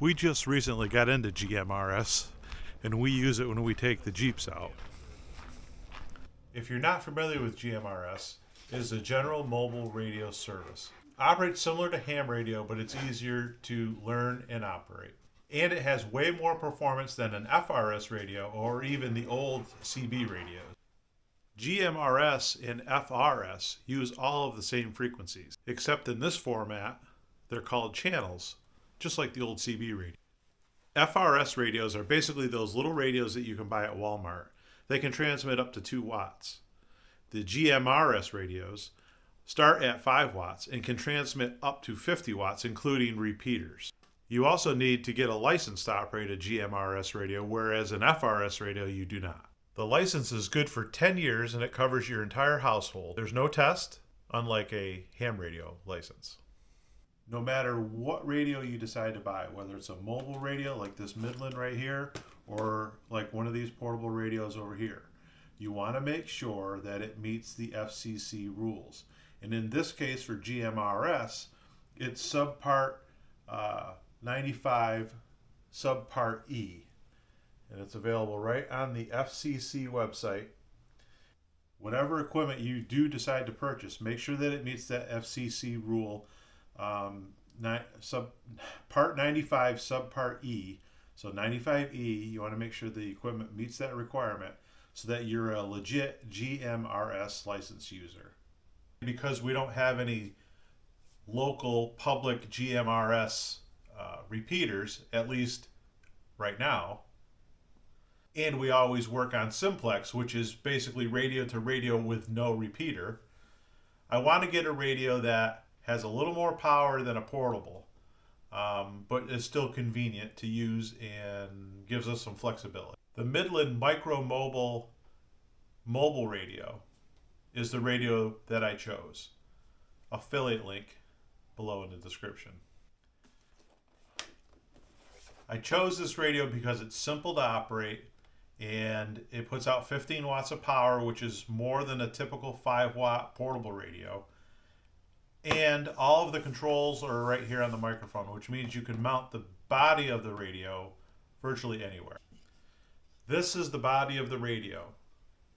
We just recently got into GMRS, and we use it when we take the Jeeps out. If you're not familiar with GMRS, it is a general mobile radio service. Operates similar to ham radio, but it's easier to learn and operate. And it has way more performance than an FRS radio or even the old CB radios. GMRS and FRS use all of the same frequencies, except in this format, they're called channels, just like the old CB radio. FRS radios are basically those little radios that you can buy at Walmart. They can transmit up to 2 watts. The GMRS radios start at 5 watts and can transmit up to 50 watts, including repeaters. You also need to get a license to operate a GMRS radio, whereas an FRS radio you do not. The license is good for 10 years and it covers your entire household. There's no test, unlike a ham radio license. No matter what radio you decide to buy, whether it's a mobile radio like this Midland right here, or like one of these portable radios over here, you want to make sure that it meets the FCC rules. And in this case for GMRS, it's subpart 95 subpart E. And it's available right on the FCC website. Whatever equipment you do decide to purchase, make sure that it meets that FCC rule, part 95 subpart E. So 95E, you want to make sure the equipment meets that requirement so that you're a legit GMRS license user. Because we don't have any local public GMRS repeaters, at least right now, and we always work on simplex, which is basically radio to radio with no repeater, I want to get a radio that has a little more power than a portable, but is still convenient to use and gives us some flexibility. The Midland Mobile radio is the radio that I chose. Affiliate link below in the description. I chose this radio because it's simple to operate and it puts out 15 watts of power, which is more than a typical 5-watt portable radio. And all of the controls are right here on the microphone, which means you can mount the body of the radio virtually anywhere. This is the body of the radio.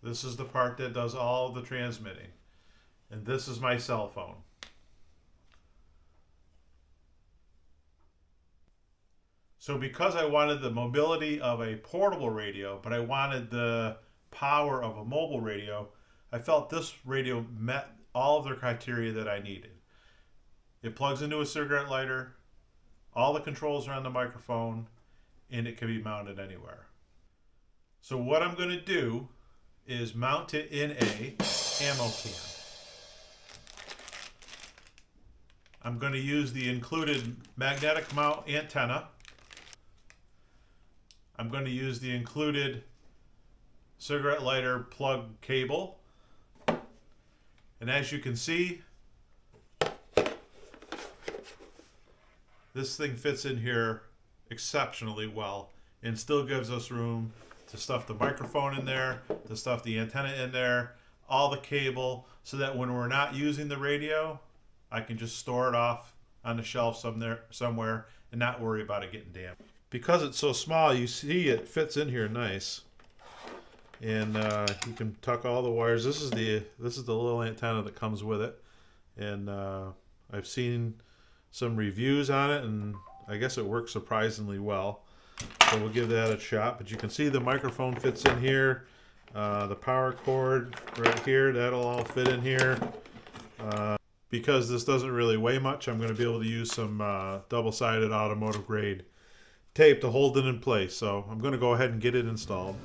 This is the part that does all of the transmitting. And this is my cell phone. So because I wanted the mobility of a portable radio, but I wanted the power of a mobile radio, I felt this radio met all of the criteria that I needed. It plugs into a cigarette lighter, all the controls are on the microphone, and it can be mounted anywhere. So what I'm going to do is mount it in a ammo can. I'm going to use the included magnetic mount antenna. I'm going to use the included cigarette lighter plug cable. And as you can see, this thing fits in here exceptionally well and still gives us room to stuff the microphone in there, to stuff the antenna in there, all the cable, so that when we're not using the radio, I can just store it off on the shelf somewhere and not worry about it getting damaged. Because it's so small, you see it fits in here nice, and you can tuck all the wires. This is the little antenna that comes with it, and I've seen some reviews on it, and I guess it works surprisingly well. So we'll give that a shot. But you can see the microphone fits in here, the power cord right here, that'll all fit in here. Because this doesn't really weigh much, I'm going to be able to use some double-sided automotive grade tape to hold it in place. So I'm going to go ahead and get it installed.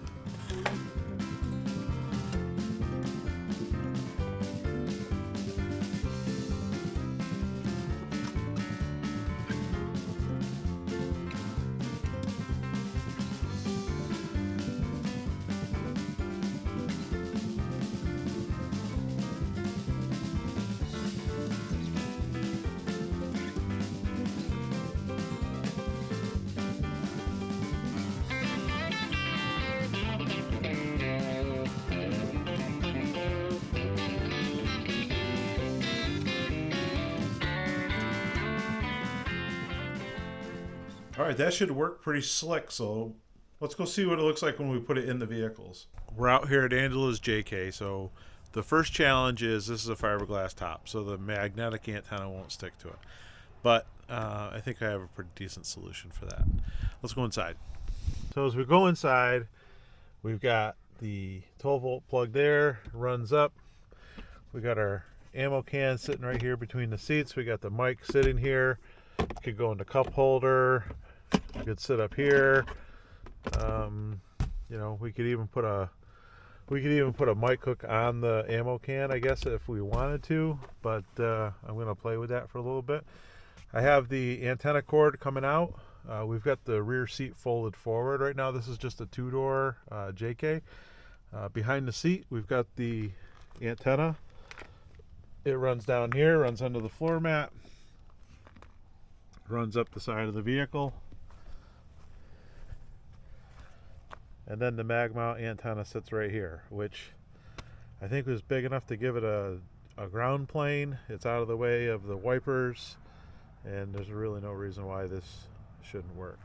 All right, that should work pretty slick. So let's go see what it looks like when we put it in the vehicles. We're out here at Angela's JK. So the first challenge is this is a fiberglass top, so the magnetic antenna won't stick to it. But I think I have a pretty decent solution for that. Let's go inside. So as we go inside, we've got the 12 volt plug there, runs up. We got our ammo can sitting right here between the seats. We got the mic sitting here. It could go in the cup holder. We could sit up here. You know, we could even put a mic hook on the ammo can, I guess, if we wanted to. But I'm going to play with that for a little bit. I have the antenna cord coming out. We've got the rear seat folded forward right now. This is just a two-door JK. Behind the seat, we've got the antenna. It runs down here, runs under the floor mat, runs up the side of the vehicle, and then the mag mount antenna sits right here, which I think was big enough to give it a ground plane. It's out of the way of the wipers, and there's really no reason why this shouldn't work.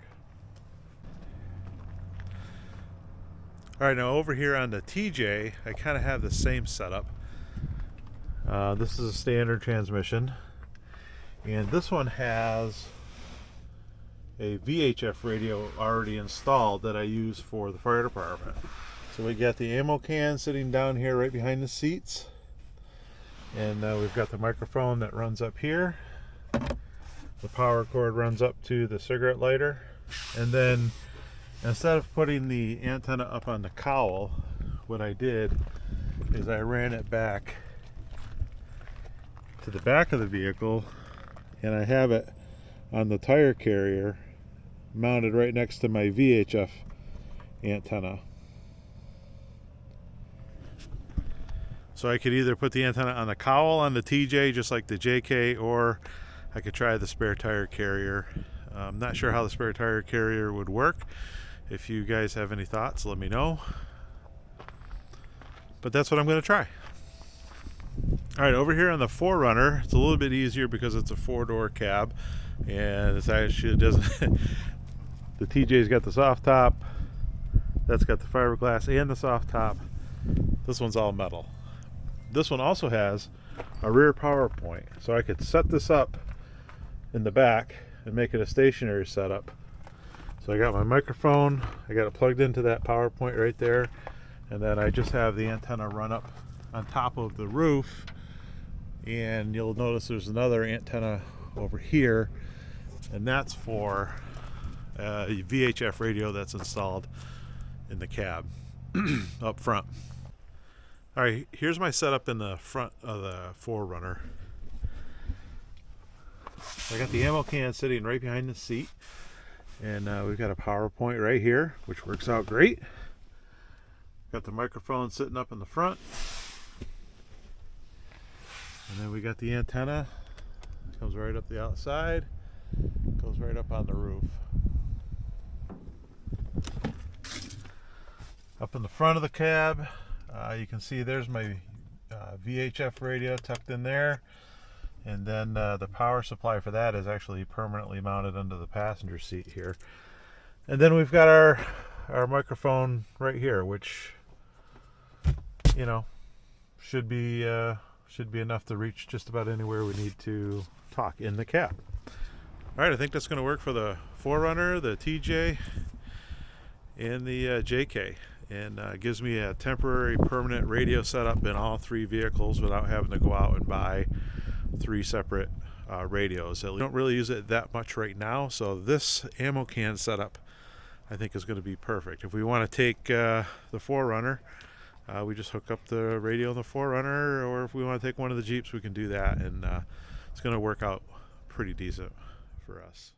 All right, now over here on the TJ, I kind of have the same setup. This is a standard transmission, and this one has a VHF radio already installed that I use for the fire department. So we got the ammo can sitting down here right behind the seats, and we've got the microphone that runs up here. The power cord runs up to the cigarette lighter, and then instead of putting the antenna up on the cowl, what I did is I ran it back to the back of the vehicle, and I have it on the tire carrier mounted right next to my VHF antenna. So I could either put the antenna on the cowl on the TJ just like the JK, or I could try the spare tire carrier. I'm not sure how the spare tire carrier would work. If you guys have any thoughts, let me know. But that's what I'm going to try. All right, over here on the 4Runner, it's a little bit easier because it's a four-door cab, and it's actually doesn't. The TJ's got the soft top. That's got the fiberglass and the soft top. This one's all metal. This one also has a rear power point, so I could set this up in the back and make it a stationary setup. So I got my microphone, I got it plugged into that power point right there, and then I just have the antenna run up on top of the roof, and you'll notice there's another antenna over here, and that's for a VHF radio that's installed in the cab up front. All right, here's my setup in the front of the 4Runner. I got the ammo can sitting right behind the seat, and we've got a power point right here, which works out great. Got the microphone sitting up in the front, and then we got the antenna. It comes right up the outside, goes right up on the roof. Up in the front of the cab, you can see there's my VHF radio tucked in there, and then the power supply for that is actually permanently mounted under the passenger seat here. And then we've got our microphone right here, which, you know, should be enough to reach just about anywhere we need to talk in the cab. All right, I think that's going to work for the 4Runner, the TJ, and the JK, and gives me a temporary permanent radio setup in all three vehicles without having to go out and buy three separate radios. We don't really use it that much right now, so this ammo can setup I think is going to be perfect. If we want to take the 4Runner, we just hook up the radio in the 4Runner, or if we want to take one of the Jeeps, we can do that, and it's going to work out pretty decent for us.